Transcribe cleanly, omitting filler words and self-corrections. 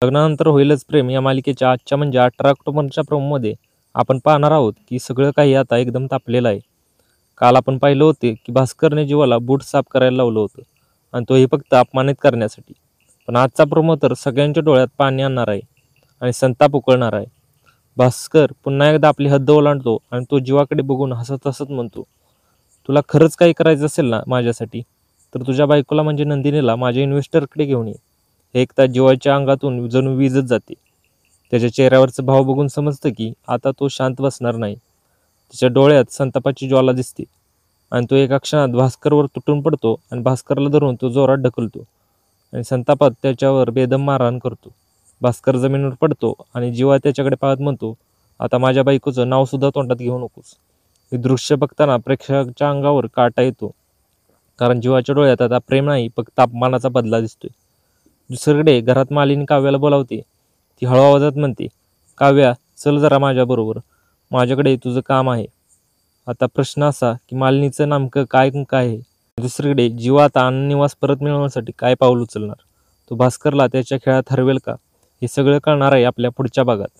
लग्नानंतर होईलच प्रेम या मालिकेच्या आजच्या म्हणजे 18 ऑक्टोबरच्या प्रोमोमध्ये आपण पाहणार आहोत की सगळं काही आता एकदम तापलेलं आहे. काल आपण पाहिलं होते की भास्करने जीवाला बूट साफ करायला लावलं होतं आणि तोही फक्त अपमानित करण्यासाठी. पण आजचा प्रोमो तर सगळ्यांच्या डोळ्यात पाणी आणणार आहे आणि संताप उकळणार आहे. भास्कर पुन्हा एकदा आपली हद्द ओलांडतो आणि तो जीवाकडे बघून हसत हसत म्हणतो, तुला खरंच काही करायचं असेल ना माझ्यासाठी, तर तुझ्या बायकोला म्हणजे नंदिनीला माझ्या इन्व्हेस्टरकडे घेऊन ये. हे ऐकता जीवाच्या अंगातून जणू वीजच जाते. त्याच्या चेहऱ्यावरचं भाव बघून समजतं की आता तो शांत बसणार नाही. त्याच्या डोळ्यात संतापाची ज्वाला दिसते आणि तो एका क्षणात भास्करवर तुटून पडतो आणि भास्करला धरून तो जोरात ढकलतो आणि संतापात त्याच्यावर बेदम मारहाण करतो. भास्कर जमिनीवर पडतो आणि जीवा त्याच्याकडे पाहत म्हणतो, आता माझ्या बायकोचं नावसुद्धा तोंडात घेऊ नकोस. हे दृश्य बघताना प्रेक्षकाच्या अंगावर काटा येतो, कारण जीवाच्या डोळ्यात आता प्रेम नाही फक्त अपमानाचा बदला दिसतोय. दुसरीकडे घरात मालिनी काव्याला बोलावते. ती हळू आवाजात म्हणते, काव्या चल जरा माझ्याबरोबर, माझ्याकडे तुझं काम आहे. आता प्रश्न असा की मालिनीचं नेमकं काय काय आहे. दुसरीकडे जीवा आता आनंद निवास परत मिळवण्यासाठी काय पाऊल उचलणार, तो भास्करला त्याच्या खेळात हरवेल का, हे सगळं कळणार आहे आपल्या पुढच्या भागात.